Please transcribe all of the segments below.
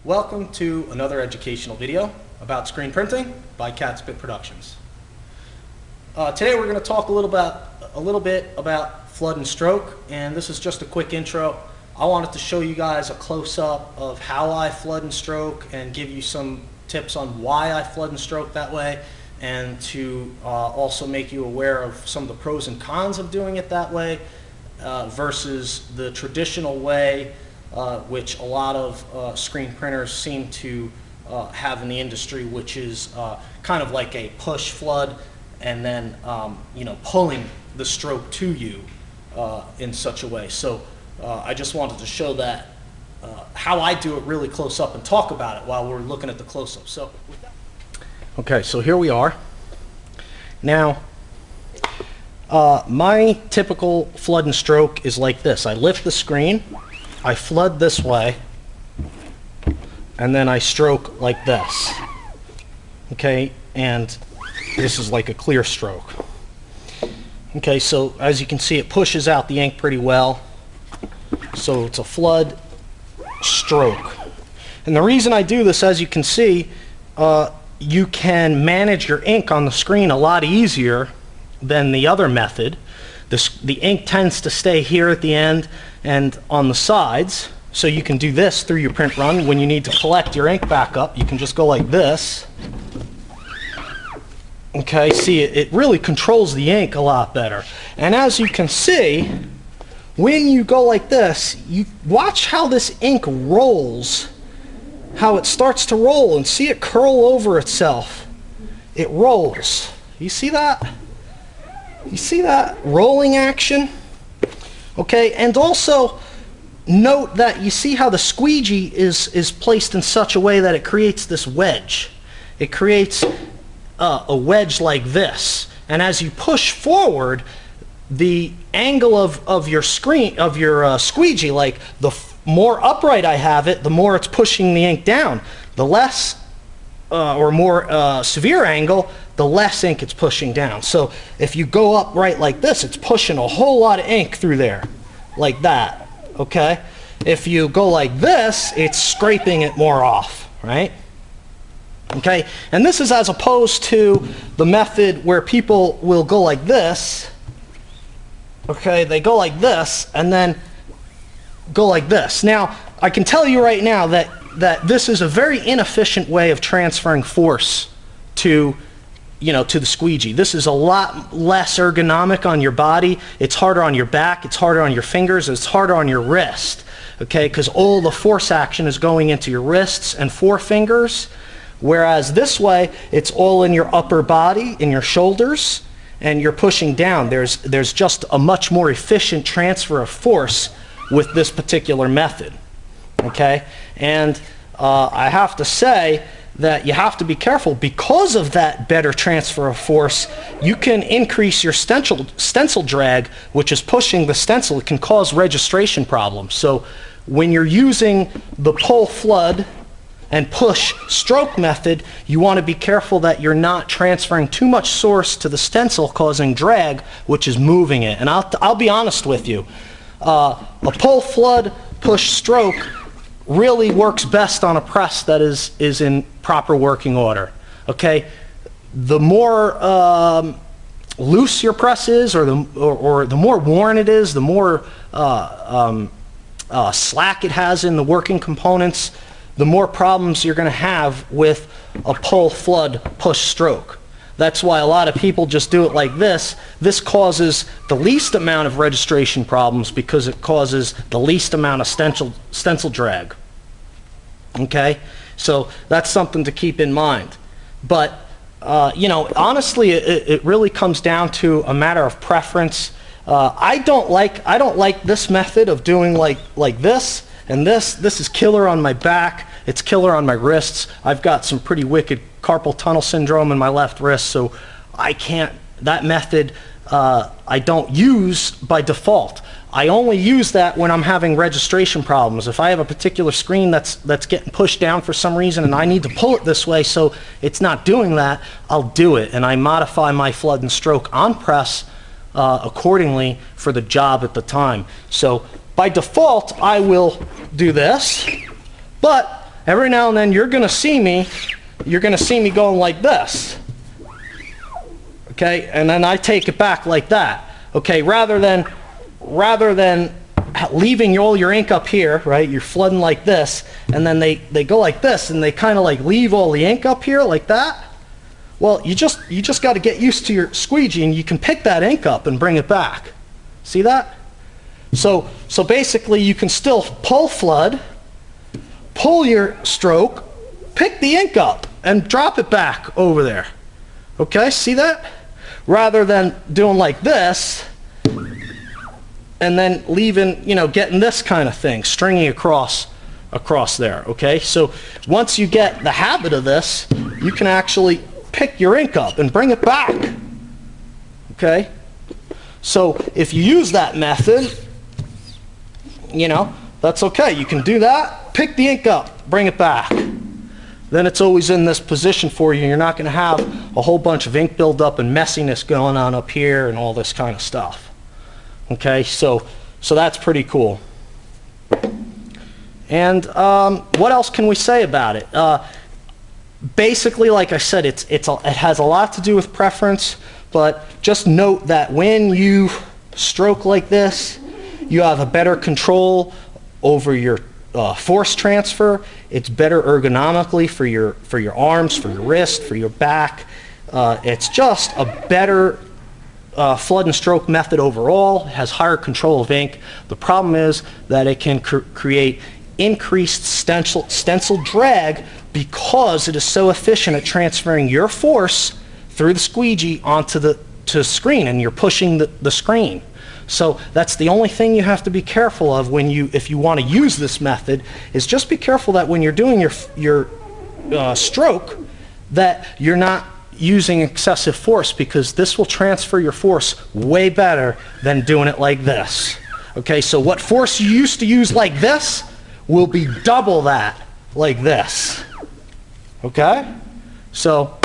Welcome to another educational video about screen printing by Catspit Productions. Today we're going to talk a little bit about flood and stroke, and this is just a quick intro. I wanted to show you guys a close-up of how I flood and stroke and give you some tips on why I flood and stroke that way, and to also make you aware of some of the pros and cons of doing it that way versus the traditional way which a lot of screen printers seem to have in the industry, which is kind of like a push flood and then pulling the stroke to you in such a way. So I just wanted to show that how I do it really close up and talk about it while we're looking at the close-up. So okay, so here we are. Now my typical flood and stroke is like this. I lift the screen, I flood this way, and then I stroke like this. Okay, and this is like a clear stroke. Okay, so as you can see, it pushes out the ink pretty well. So it's a flood stroke. And the reason I do this, as you can see, you can manage your ink on the screen a lot easier than the other method. The ink tends to stay here at the end and on the sides, so you can do this through your print run. When you need to collect your ink back up, you can just go like this. Okay, see, it really controls the ink a lot better. And as you can see, when you go like this, you watch how this ink rolls, how it starts to roll, and see it curl over itself. It rolls. You see that? You see that rolling action? Okay, and also note that you see how the squeegee is placed in such a way that it creates this wedge. It creates a wedge like this, and as you push forward, the angle of your squeegee, like the more upright I have it, the more it's pushing the ink down. The less or more severe angle, the less ink it's pushing down. So if you go upright like this, it's pushing a whole lot of ink through there, like that. Okay? If you go like this, it's scraping it more off, right? Okay? And this is as opposed to the method where people will go like this. Okay, they go like this and then go like this. Now, I can tell you right now that this is a very inefficient way of transferring force to the squeegee. This is a lot less ergonomic on your body. It's harder on your back, it's harder on your fingers, it's harder on your wrist. Okay, because all the force action is going into your wrists and forefingers, whereas this way, it's all in your upper body, in your shoulders, and you're pushing down. There's just a much more efficient transfer of force with this particular method. Okay, and I have to say that you have to be careful. Because of that better transfer of force, you can increase your stencil drag, which is pushing the stencil. It can cause registration problems. So when you're using the pull flood and push stroke method, you want to be careful that you're not transferring too much force to the stencil, causing drag, which is moving it. And I'll be honest with you, a pull flood push stroke really works best on a press that is in proper working order. Okay, the more loose your press is, or the more worn it is, the more slack it has in the working components, the more problems you're going to have with a pull flood push stroke. That's why a lot of people just do it like this. This causes the least amount of registration problems because it causes the least amount of stencil drag. Okay, so that's something to keep in mind. But honestly, it really comes down to a matter of preference. I don't like this method of doing like this and this. This is killer on my back. It's killer on my wrists. I've got some pretty wicked carpal tunnel syndrome in my left wrist, so I can't. That method I don't use by default. I only use that when I'm having registration problems. If I have a particular screen that's getting pushed down for some reason and I need to pull it this way so it's not doing that, I'll do it, and I modify my flood and stroke on press accordingly for the job at the time. So by default, I will do this, but every now and then you're going to see me going like this. Okay, and then I take it back like that. Okay, rather than leaving all your ink up here, right? You're flooding like this, and then they go like this, and they kind of like leave all the ink up here like that. Well, you just got to get used to your squeegee, and you can pick that ink up and bring it back. See that? So basically, you can still pull flood, pull your stroke, pick the ink up, and drop it back over there. Okay, see that? Rather than doing like this, and then leaving, getting this kind of thing, stringing across there. Okay, so once you get the habit of this, you can actually pick your ink up and bring it back. Okay, so if you use that method, that's okay. You can do that, pick the ink up, bring it back. Then it's always in this position for you. You're not going to have a whole bunch of ink buildup and messiness going on up here and all this kind of stuff. Okay, so that's pretty cool. And what else can we say about it? Basically, like I said, it has a lot to do with preference, but just note that when you stroke like this, you have a better control over your force transfer. It's better ergonomically for your arms, for your wrist, for your back. It's just a better flood and stroke method overall. It has higher control of ink. The problem is that it can create increased stencil drag because it is so efficient at transferring your force through the squeegee onto the screen, and you're pushing the screen. So that's the only thing you have to be careful of if you want to use this method, is just be careful that when you're doing your stroke, that you're not using excessive force, because this will transfer your force way better than doing it like this. Okay, so what force you used to use like this will be double that like this. Okay, so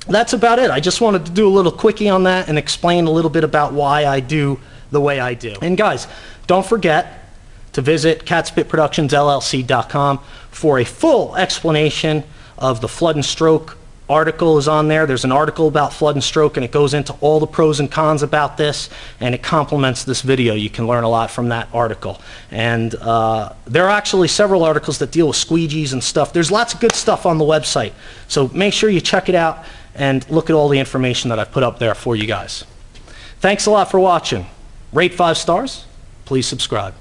that's about it. I just wanted to do a little quickie on that and explain a little bit about why I do the way I do. And guys, don't forget to visit catspitproductionsllc.com for a full explanation of the flood and stroke. Article is on there. There's an article about flood and stroke, and it goes into all the pros and cons about this, and it complements this video. You can learn a lot from that article. And there are actually several articles that deal with squeegees and stuff. There's lots of good stuff on the website, so make sure you check it out and look at all the information that I've put up there for you guys. Thanks a lot for watching. Rate 5 stars. Please subscribe.